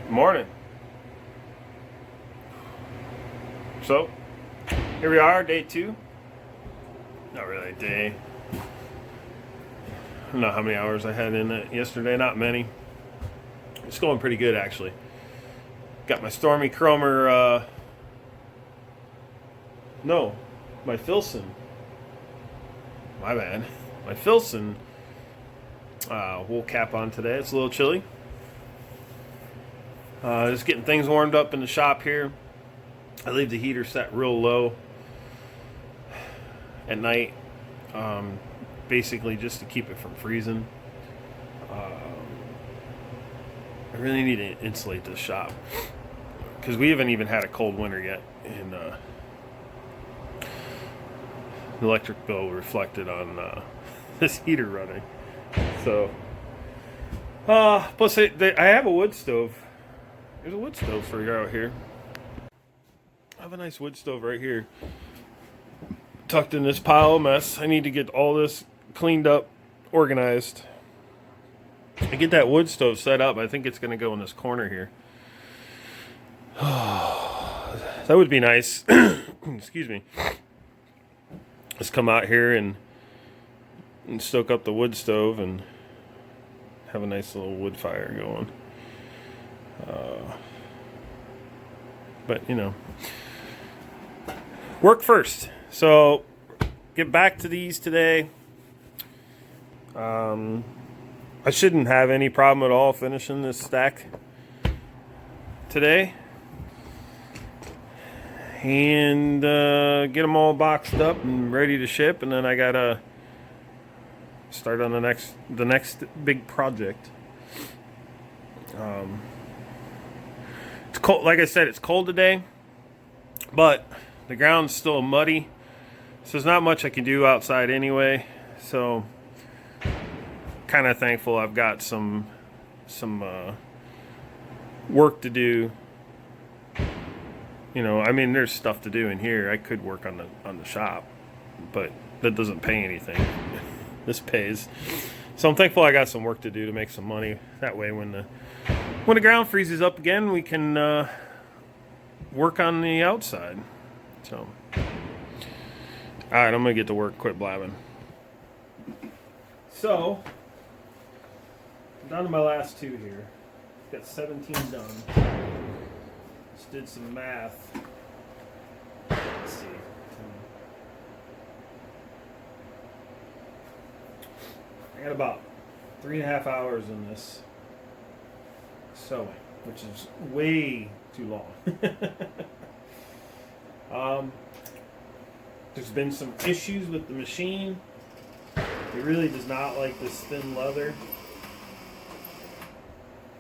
Morning. So, here we are, day 2. Not really a day. I don't know how many hours I had in it yesterday, not many. It's going pretty good, actually. Got my Stormy Chromer, no, my Filson. My bad. My Filson wool cap on today. It's a little chilly. Just getting things warmed up in the shop here. I leave the heater set real low at night, basically just to keep it from freezing. I really need to insulate this shop because we haven't even had a cold winter yet, and the electric bill reflected on this heater running. So, plus I have a wood stove. There's a wood stove for you out here. I have a nice wood stove right here, tucked in this pile of mess. I need to get all this cleaned up, organized. I get that wood stove set up. I think it's going to go in this corner here. That would be nice. Excuse me. Let's come out here and stoke up the wood stove and have a nice little wood fire going. But, you know, work first. So, get back to these today. I shouldn't have any problem at all finishing this stack today. And get them all boxed up and ready to ship. And then I got to start on the next big project. It's cold, like I said, it's cold today, but the ground's still muddy, so there's not much I can do outside anyway. So, kind of thankful I've got some work to do. You know, I mean, there's stuff to do in here. I could work on the shop, but that doesn't pay anything. This pays. So I'm thankful I got some work to do to make some money. That way, when the ground freezes up again, we can work on the outside. So, all right, I'm gonna get to work. Quit blabbing. So, I'm down to my last 2 here. Got 17 done. Just did some math. Let's see. I got about 3.5 hours in this sewing, which is way too long. There's been some issues with the machine. It really does not like this thin leather.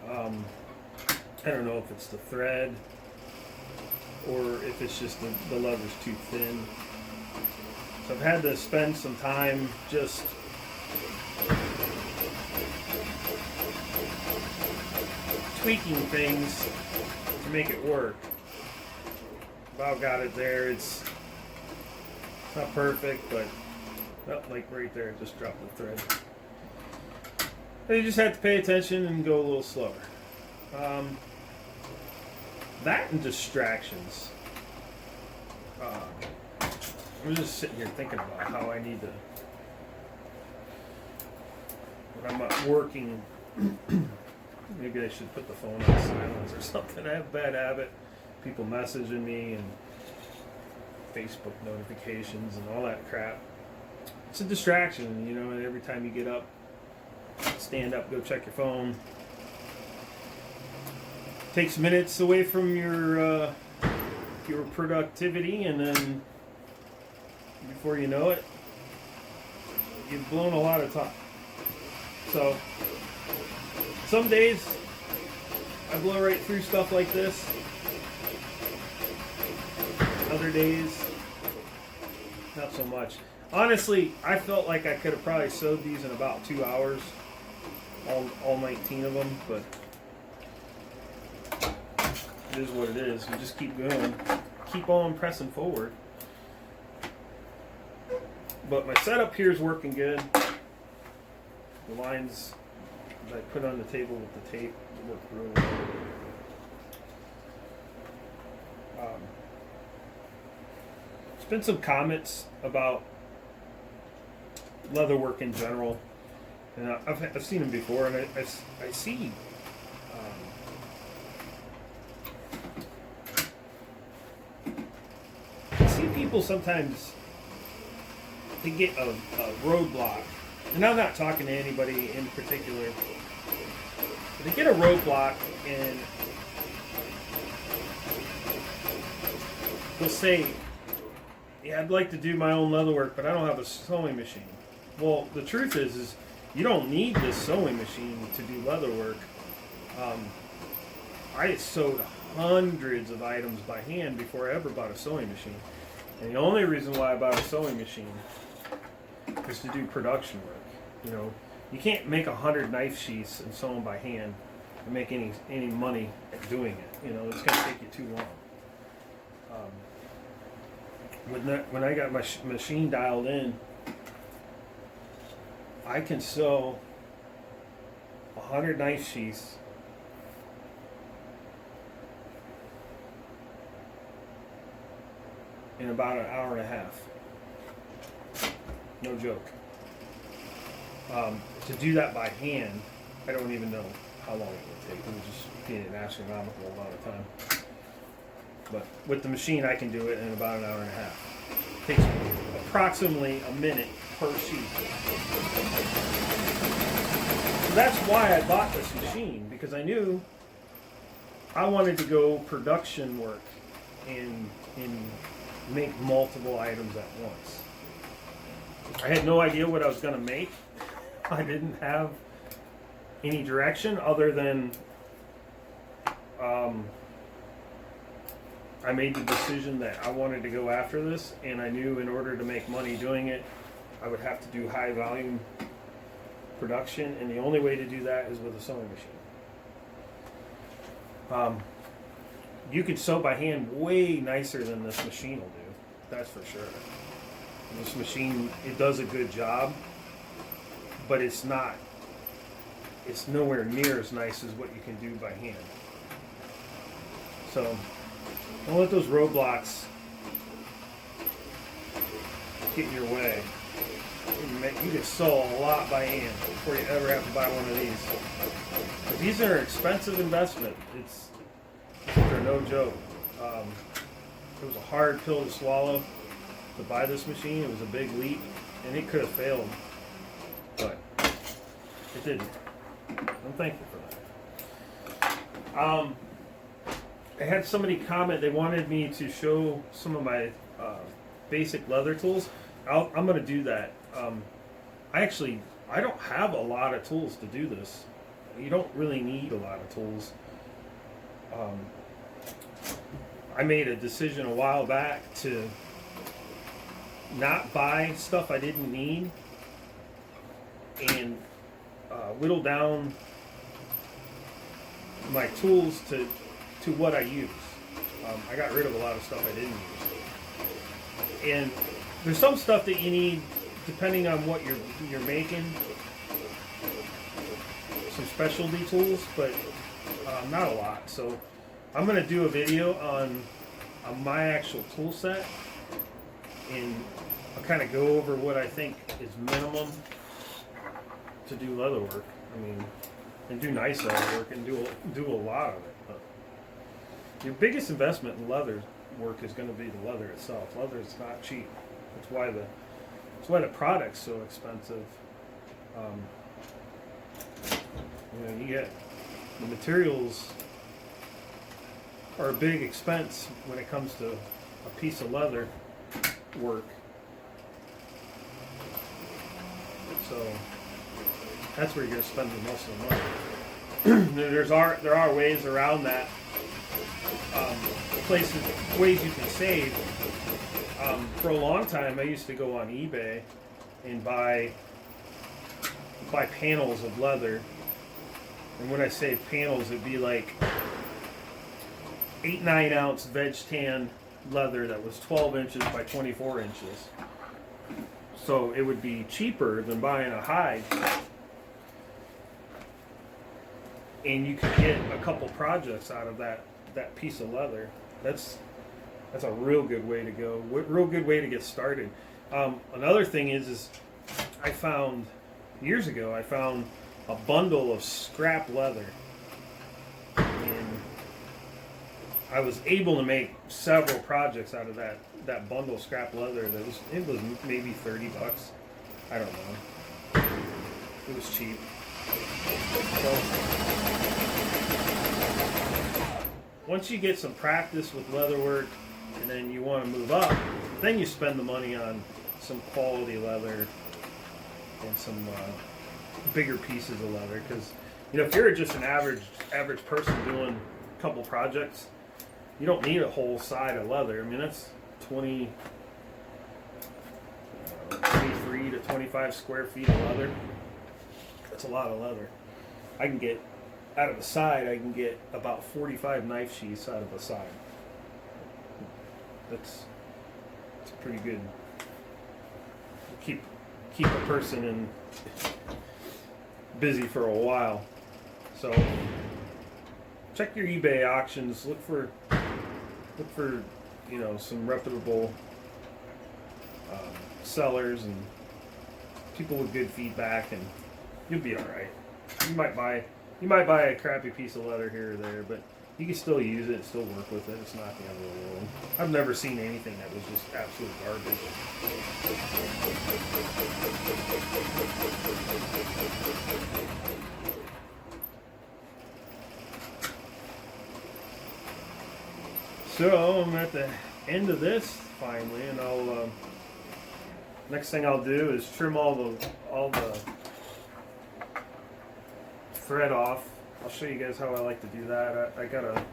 I don't know if it's the thread or if it's just the leather's too thin. So I've had to spend some time just tweaking things to make it work. About got it there. It's not perfect, but like right there, it just dropped the thread. And you just have to pay attention and go a little slower. That and distractions. I'm just sitting here thinking about how I need to, when I'm not working, maybe I should put the phone on silence or something. I have a bad habit. People messaging me and Facebook notifications and all that crap. It's a distraction, you know, and every time you get up, stand up, go check your phone. Takes minutes away from your productivity, and then before you know it, you've blown a lot of time. So, some days I blow right through stuff like this. Other days, not so much. Honestly, I felt like I could have probably sewed these in about 2 hours, all 19 of them, but it is what it is. We just keep going, keep on pressing forward. But my setup here is working good. The lines that I put on the table with the tape work really well. been some comments about leatherwork in general, and I've seen them before, and I see people sometimes they get a roadblock, and I'm not talking to anybody in particular, but they get a roadblock and they'll say, yeah, I'd like to do my own leatherwork, but I don't have a sewing machine. Well, the truth is you don't need this sewing machine to do leatherwork. I sewed hundreds of items by hand before I ever bought a sewing machine. And the only reason why I bought a sewing machine is to do production work. You know, you can't make 100 knife sheaths and sew them by hand and make any money doing it. You know, it's going to take you too long. When I got my machine dialed in, I can sew 100 knife sheaths in about an hour and a half. No joke. To do that by hand, I don't even know how long it would take. It would just be an astronomical amount of time. But with the machine, I can do it in about an hour and a half. It takes approximately a minute per sheet. So that's why I bought this machine, because I knew I wanted to go production work and make multiple items at once. I had no idea what I was going to make. I didn't have any direction other than I made the decision that I wanted to go after this, and I knew in order to make money doing it, I would have to do high volume production, and the only way to do that is with a sewing machine. You can sew by hand way nicer than this machine will do. That's for sure. This machine, it does a good job, but it's nowhere near as nice as what you can do by hand. So don't let those roadblocks get in your way. You can sew a lot by hand before you ever have to buy one of these. But these are an expensive investment. They're no joke. It was a hard pill to swallow to buy this machine. It was a big leap, and it could have failed, but it didn't. I'm thankful for that. I had somebody comment. They wanted me to show some of my basic leather tools. I'm going to do that. I don't have a lot of tools to do this. You don't really need a lot of tools. I made a decision a while back to not buy stuff I didn't need and whittle down my tools to what I use. I got rid of a lot of stuff I didn't use. And there's some stuff that you need depending on what you're making. Some specialty tools, but not a lot. So I'm going to do a video on my actual tool set, and I'll kind of go over what I think is minimum to do leather work. I mean, and do nice leather work and do a lot of it. But your biggest investment in leather work is going to be the leather itself. Leather is not cheap. That's why the product's so expensive. You get the materials are a big expense when it comes to a piece of leather work. So that's where you're going to spend the most of the money. There are ways around that. Ways you can save. For a long time, I used to go on eBay and buy panels of leather. And when I say panels, it'd be like 8-9 ounce veg tan leather that was 12 inches by 24 inches. So it would be cheaper than buying a hide. And you could get a couple projects out of that piece of leather. That's a real good way to go. Real good way to get started. Another thing is I found years ago. I found a bundle of scrap leather, and I was able to make several projects out of that bundle of scrap leather. It was maybe $30. I don't know. It was cheap. So, once you get some practice with leatherwork, and then you want to move up, then you spend the money on some quality leather and some bigger pieces of leather. Because if you're just an average person doing a couple projects, you don't need a whole side of leather. I mean, that's 23 to 25 square feet of leather. That's a lot of leather. I can get out of the side. I can get about 45 knife sheaths out of the side. That's pretty good. Keep a person in busy for a while. So check your eBay auctions. Look for some reputable sellers and people with good feedback, and you'll be all right. You might buy a crappy piece of leather here or there, but you can still use it and still work with it. It's not the end of the world. I've never seen anything that was just absolute garbage. So I'm at the end of this finally, and I'll next thing I'll do is trim all the thread off. I'll show you guys how I like to do that. I got a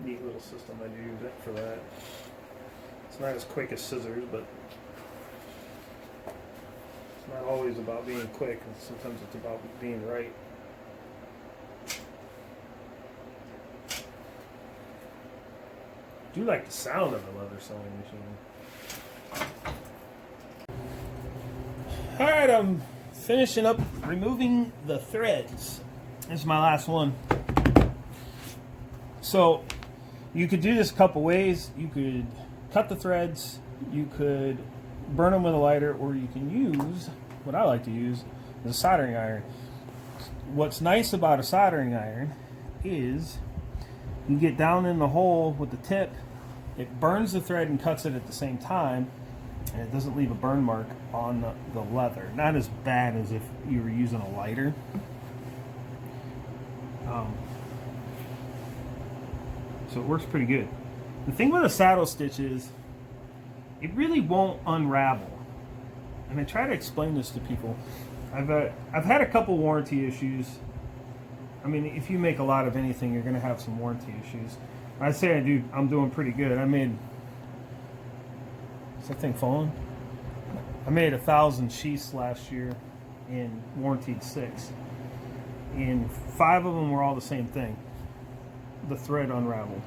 neat little system. I use it for that. It's not as quick as scissors, but it's not always about being quick. Sometimes it's about being right. I do like the sound of the leather sewing machine. Alright, I'm finishing up removing the threads. This is my last one. So you could do this a couple ways. You could cut the threads, you could burn them with a lighter, or you can use, what I like to use, is a soldering iron. What's nice about a soldering iron is you get down in the hole with the tip, it burns the thread and cuts it at the same time, and it doesn't leave a burn mark on the leather. Not as bad as if you were using a lighter. So it works pretty good. The thing with a saddle stitch is it really won't unravel. And I try to explain this to people. I've had a couple warranty issues. I mean, if you make a lot of anything, you're going to have some warranty issues. I'd say I'm doing pretty good. I made, is that thing falling? I made 1,000 sheaths last year and warranted 6. And 5 of them were all the same thing. The thread unraveled.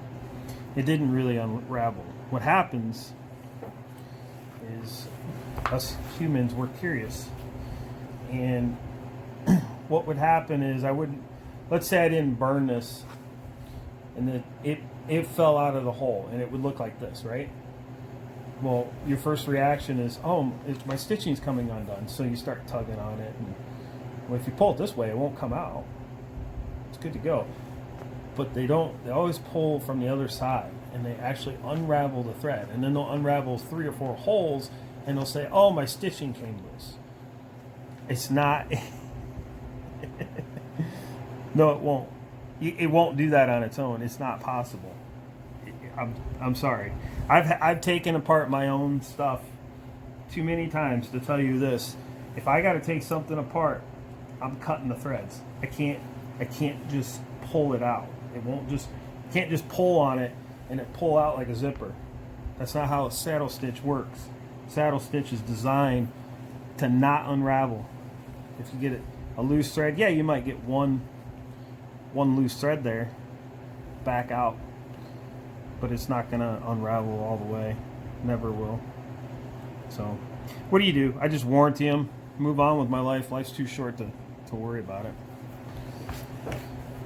It didn't really unravel. What happens is us humans, we're curious. And what would happen is let's say I didn't burn this and it fell out of the hole and it would look like this, right? Well, your first reaction is, oh, my stitching's coming undone. So you start tugging on it. And, well, if you pull it this way, it won't come out. It's good to go. But they always pull from the other side and they actually unravel the thread. And then they'll unravel 3 or 4 holes and they'll say, oh, my stitching came loose. It's not. No, it won't. It won't do that on its own. It's not possible. I'm sorry. I've taken apart my own stuff too many times to tell you this. If I got to take something apart, I'm cutting the threads. I can't just pull it out. You can't just pull on it and it pull out like a zipper. That's not how a saddle stitch works. Saddle stitch is designed to not unravel. If you get a loose thread, yeah, you might get one loose thread there, back out, but it's not gonna unravel all the way. Never will. So what do? I just warranty them, move on with my life. Life's too short to worry about it.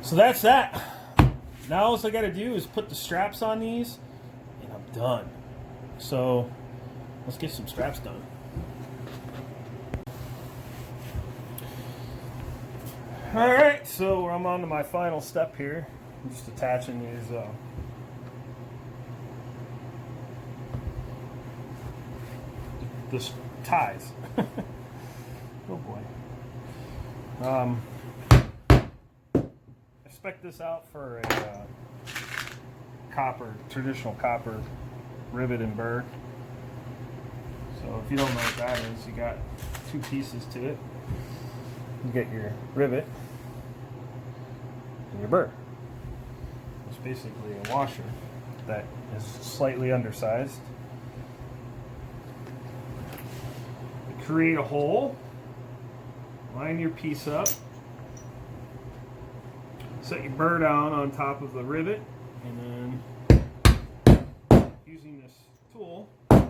So that's that. Now all I got to do is put the straps on these, and I'm done. So let's get some straps done. All right, so I'm on to my final step here. I'm just attaching these ties. Oh boy. I spec'd this out for a traditional copper rivet and burr. So if you don't know what that is, you got two pieces to it. You get your rivet and your burr. It's basically a washer that is slightly undersized. You create a hole, line your piece up, set your burr down on top of the rivet, and then using this tool, the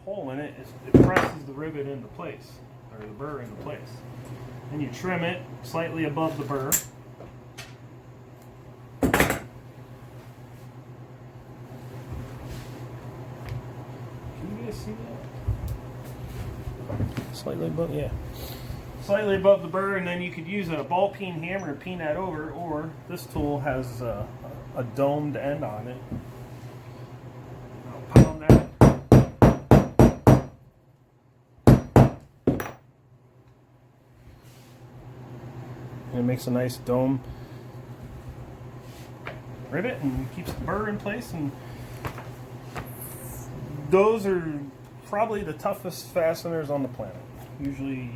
hole in it, it presses the rivet into place, or the burr into place. Then you trim it slightly above the burr. Can you guys see that? Slightly above, yeah. Slightly above the burr, and then you could use a ball peen hammer to peen that over, or this tool has a domed end on it. I'll pound that. And it makes a nice dome rivet and keeps the burr in place. And those are probably the toughest fasteners on the planet. Usually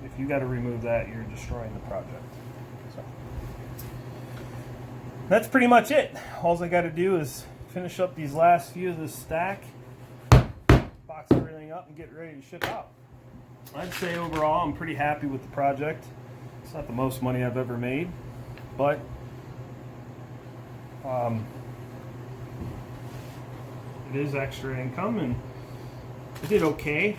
if you got to remove that, you're destroying the project. So that's pretty much it. All I got to do is finish up these last few of this stack, box everything up, and get ready to ship out. I'd say overall I'm pretty happy with the project. It's not the most money I've ever made, but it is extra income, and I did okay.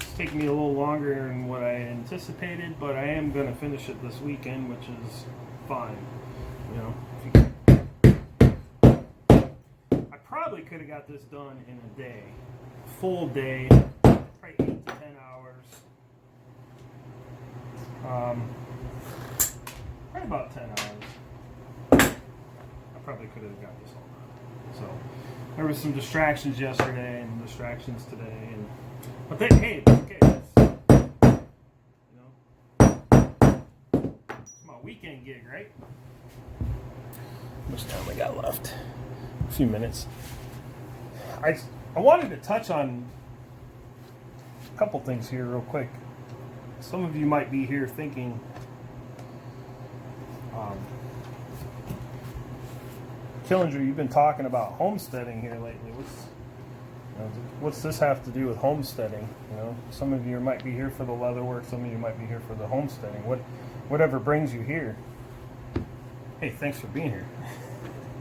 It's taking me a little longer than what I anticipated, but I am going to finish it this weekend, which is fine. You know, I probably could have got this done in a day, full day, probably 8 to 10 hours. Probably about 10 hours. I probably could have got this all done. So there was some distractions yesterday and distractions today, but hey, it's okay. It's my weekend gig, right? How much time we got left? A few minutes. I wanted to touch on a couple things here real quick. Some of you might be here thinking, Killinger, you've been talking about homesteading here lately. What's this have to do with homesteading? You know, some of you might be here for the leather work, some of you might be here for the homesteading. Whatever brings you here. Hey, thanks for being here.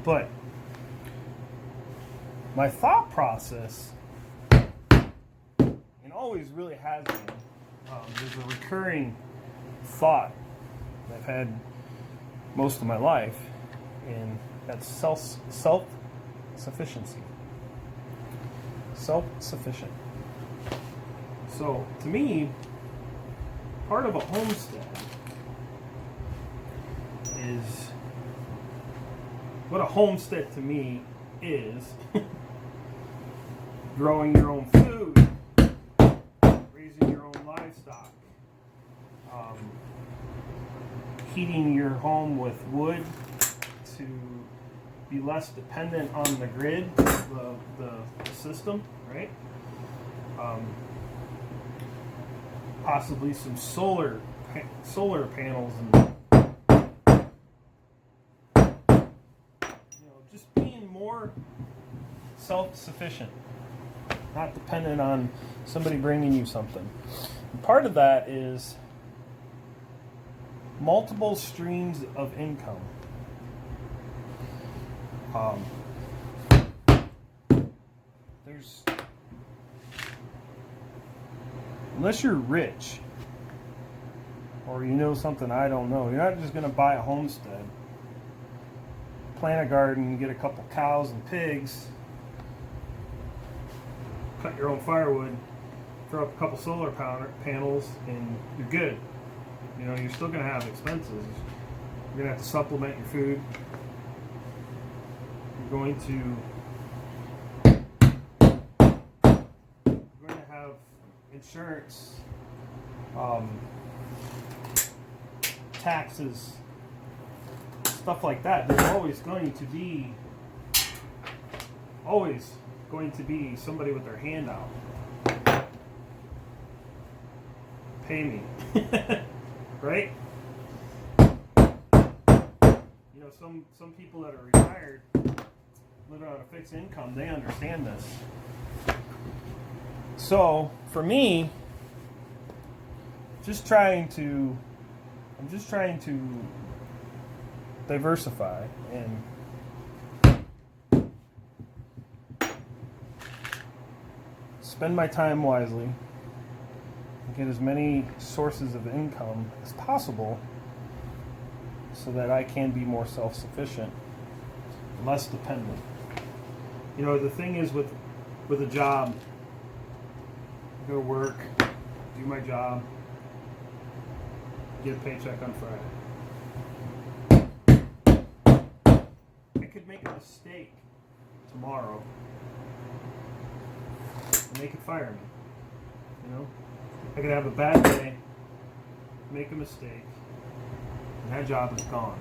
But my thought process, and always really has been, there's a recurring thought that I've had most of my life, and that's self-sufficiency. Self-sufficient. So, to me, part of a homestead is, what a homestead to me is growing your own food, raising your own livestock, heating your home with wood to be less dependent on the grid, the system, right? Possibly some solar panels, and just being more self-sufficient, not dependent on somebody bringing you something. And part of that is multiple streams of income. Unless you're rich, or or you know something I don't know. You're not just going to buy a homestead, plant a garden, get a couple cows and pigs, cut your own firewood, throw up a couple solar panels, and you're good. You know, you're still going to have expenses. You're going to have to supplement your food. You're going to have insurance, taxes, stuff like that. There's always going to be somebody with their hand out. Pay me. Right? You know, some people that are retired, living on a fixed income, they understand this. So for me, I'm just trying to diversify and spend my time wisely, get as many sources of income as possible so that I can be more self-sufficient, less dependent. You know, the thing is with a job, I go to work, do my job, get a paycheck on Friday. I could make a mistake tomorrow and they could fire me. You know? I could have a bad day, make a mistake, and that job is gone.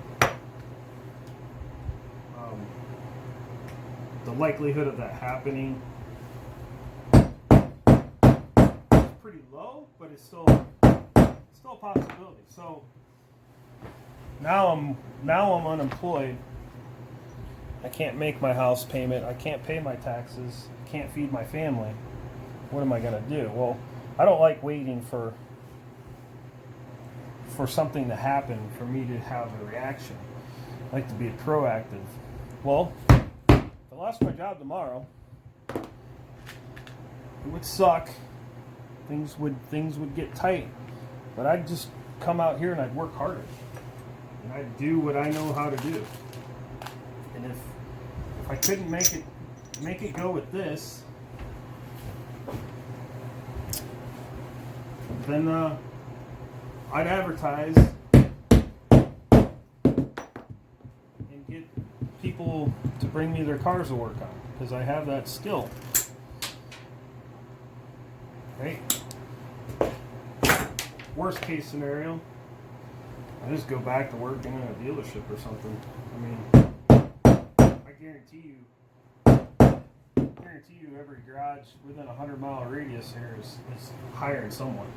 The likelihood of that happening is pretty low, but it's still a possibility. So now I'm unemployed. I can't make my house payment. I can't pay my taxes. I can't feed my family. What am I going to do? Well, I don't like waiting for something to happen for me to have a reaction. I like to be proactive. Well, if I lost my job tomorrow, it would suck. Things would get tight. But I'd just come out here and I'd work harder. And I'd do what I know how to do. And if I couldn't make it go with this, then I'd advertise and get people to bring me their cars to work on, because I have that skill. Right? Worst case scenario, I just go back to working in a dealership or something. I mean, I guarantee you every garage within a 100-mile radius here is hiring someone.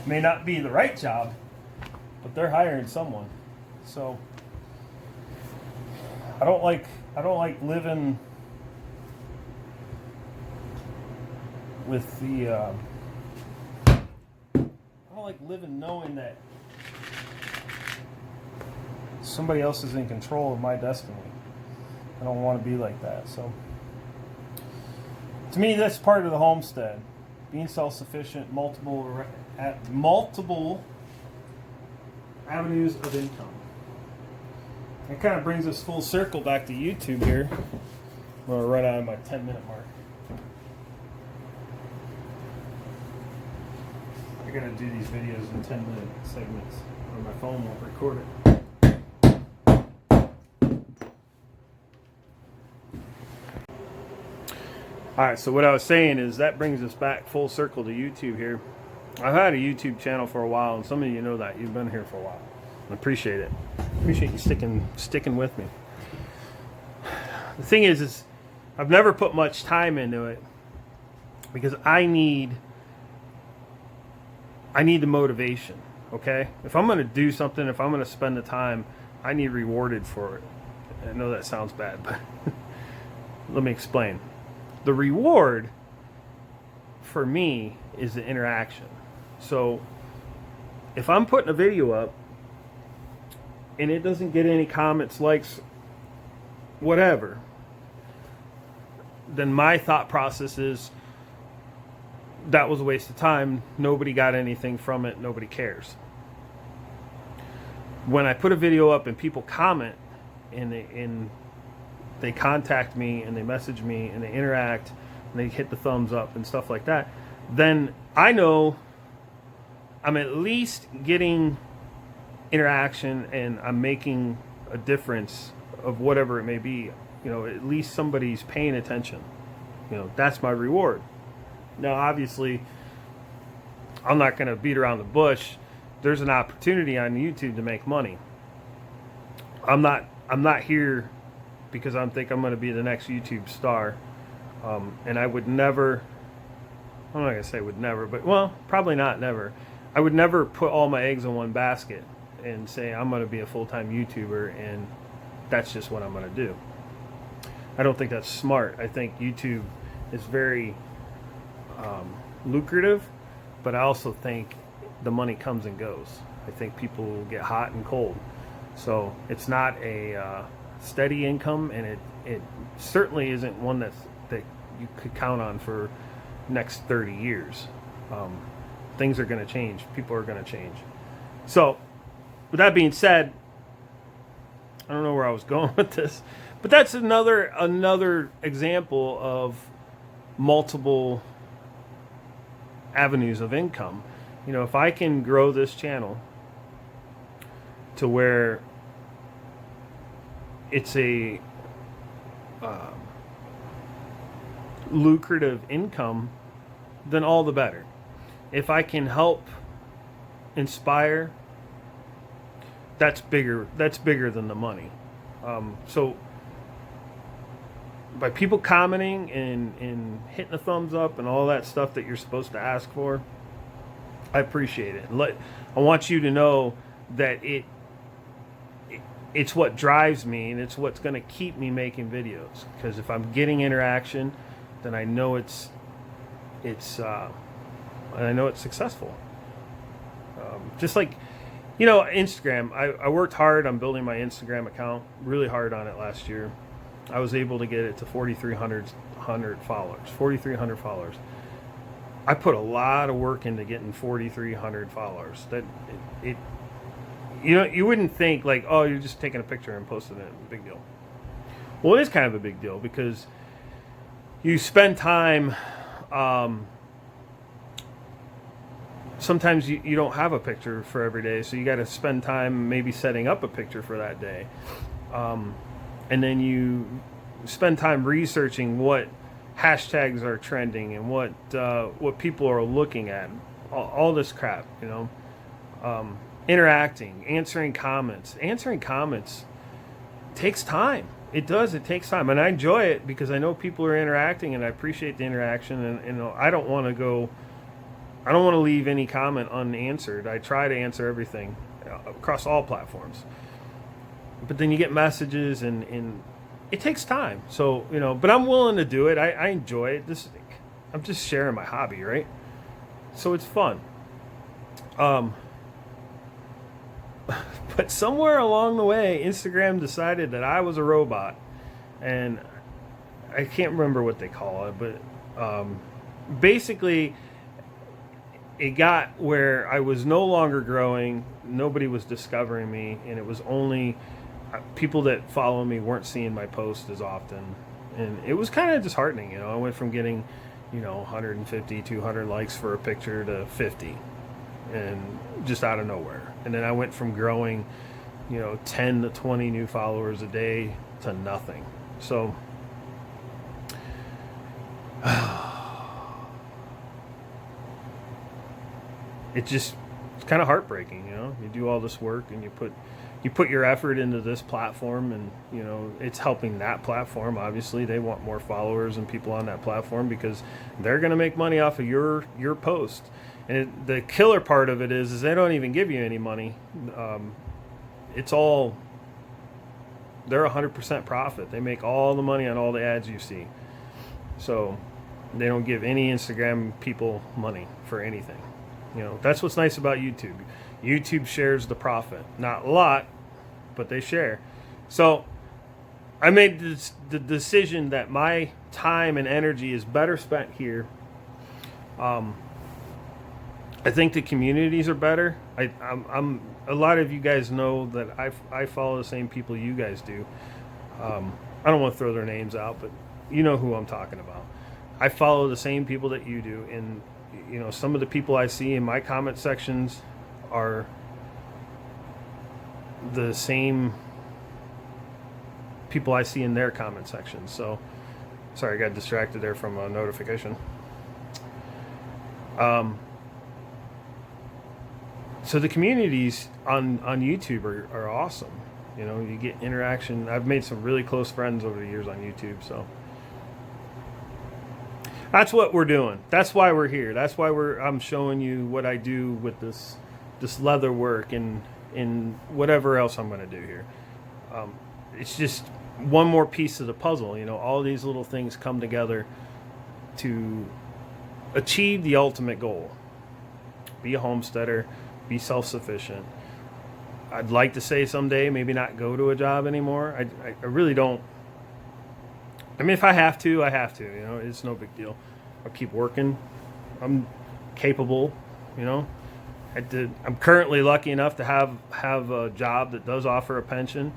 May not be the right job, but they're hiring someone. So I don't like living with the I don't like living knowing that somebody else is in control of my destiny. I don't want to be like that. So to me, that's part of the homestead. Being self-sufficient, multiple avenues of income. It kind of brings us full circle back to YouTube here. I'm going to run out of my 10-minute mark. I got to do these videos in 10-minute segments, or my phone won't record it. Alright, so what I was saying is that brings us back full circle to YouTube here. I've had a YouTube channel for a while, and some of you know that. You've been here for a while. I appreciate it. Appreciate you sticking with me. The thing is I've never put much time into it because I need the motivation, okay? If I'm going to do something, if I'm going to spend the time, I need rewarded for it. I know that sounds bad, but let me explain. The reward for me is the interaction. So if I'm putting a video up and it doesn't get any comments, likes, whatever, then my thought process is that was a waste of time. Nobody got anything from it. Nobody cares. when I put a video up and people comment and they contact me and they message me and they interact and they hit the thumbs up and stuff like that, then I know I'm at least getting interaction and I'm making a difference of whatever it may be. You know, at least somebody's paying attention. You know, that's my reward. Now, obviously, I'm not going to beat around the bush. There's an opportunity on YouTube to make money. I'm not here because I think I'm going to be the next YouTube star. And I would never, I'm not going to say would never, but well, probably not never. I would never put all my eggs in one basket and say I'm going to be a full-time YouTuber and that's just what I'm going to do. I don't think that's smart. I think YouTube is very lucrative, but I also think the money comes and goes. I think people get hot and cold. So it's not a steady income, and it certainly isn't one that you could count on for next 30 years. Things are going to change. People are going to change. So with that being said, I don't know where I was going with this, but that's another example of multiple avenues of income. You know, if I can grow this channel to where it's a lucrative income, then all the better. If I can help inspire, that's bigger than the money. So by people commenting and hitting the thumbs up and all that stuff that you're supposed to ask for, I appreciate it. I want you to know that it's what drives me, and it's what's going to keep me making videos. Because if I'm getting interaction, then I know it's successful. Just like, you know, Instagram. I worked hard on building my Instagram account, really hard on it last year. I was able to get it to 4,300 followers. 4,300 followers. I put a lot of work into getting 4,300 followers. That you know, you wouldn't think like, oh, you're just taking a picture and posting it. Big deal. Well, it is kind of a big deal because you spend time. Sometimes you don't have a picture for every day, so you got to spend time maybe setting up a picture for that day. And then you spend time researching what hashtags are trending and what people are looking at, all this crap, you know. Interacting, answering comments takes time. It does. It takes time, and I enjoy it because I know people are interacting, and I appreciate the interaction. And you know, I don't want to leave any comment unanswered. I try to answer everything across all platforms. But then you get messages, and it takes time. So, you know, but I'm willing to do it. I enjoy it. I'm just sharing my hobby, right? So it's fun. But somewhere along the way, Instagram decided that I was a robot. And I can't remember what they call it, but basically it got where I was no longer growing. Nobody was discovering me, and it was only people that follow me weren't seeing my posts as often, and it was kind of disheartening. You know, I went from getting, you know, 150, 200 likes for a picture to 50, and just out of nowhere. And then I went from growing, you know, 10 to 20 new followers a day to nothing. So it's kind of heartbreaking. You know, you do all this work and you put your effort into this platform, and you know it's helping that platform. Obviously they want more followers and people on that platform because they're going to make money off of your post. And the killer part of it is they don't even give you any money. It's all, they're 100% profit. They make all the money on all the ads you see. So they don't give any Instagram people money for anything. You know, that's what's nice about YouTube. YouTube shares the profit. Not a lot, but they share. So I made the decision that my time and energy is better spent here. I think the communities are better. I'm a lot of you guys know that I follow the same people you guys do. I don't want to throw their names out, but you know who I'm talking about. I follow the same people that you do, and you know, some of the people I see in my comment sections are the same people I see in their comment sections. So sorry, I got distracted there from a notification. So the communities on YouTube are awesome. You know, you get interaction. I've made some really close friends over the years on YouTube. So that's what we're doing. That's why we're here. That's why I'm showing you what I do with this leather work and whatever else I'm going to do here. It's just one more piece of the puzzle. You know, all these little things come together to achieve the ultimate goal. Be a homesteader, be self-sufficient. I'd like to say someday maybe not go to a job anymore. I really don't. I mean, if I have to, I have to. You know, it's no big deal. I'll keep working. I'm capable. You know, I'm currently lucky enough to have a job that does offer a pension.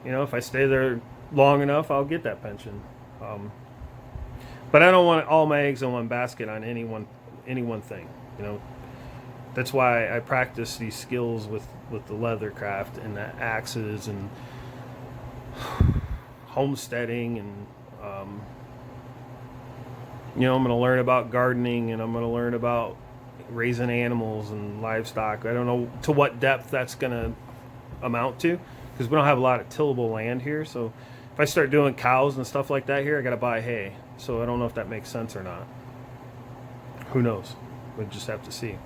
You know, if I stay there long enough, I'll get that pension. But I don't want all my eggs in one basket on any one thing. You know, that's why I practice these skills with the leather craft and the axes and homesteading, and you know, I'm going to learn about gardening, and I'm going to learn about raising animals and livestock. I don't know to what depth that's going to amount to, because we don't have a lot of tillable land here. So if I start doing cows and stuff like that here, I got to buy hay. So I don't know if that makes sense or not. Who knows? We'll just have to see.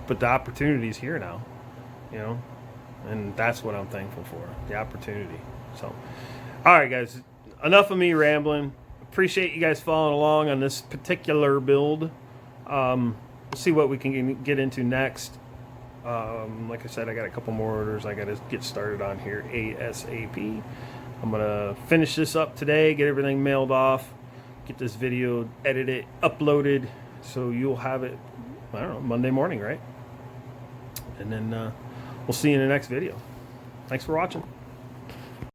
But the opportunity's here now, you know, and that's what I'm thankful for, the opportunity. So, all right, guys, enough of me rambling. Appreciate you guys following along on this particular build. We'll see what we can get into next. Like I said, I got a couple more orders I got to get started on here ASAP. I'm going to finish this up today, get everything mailed off, get this video edited, uploaded, so you'll have it, I don't know, Monday morning, right? And then we'll see you in the next video. Thanks for watching.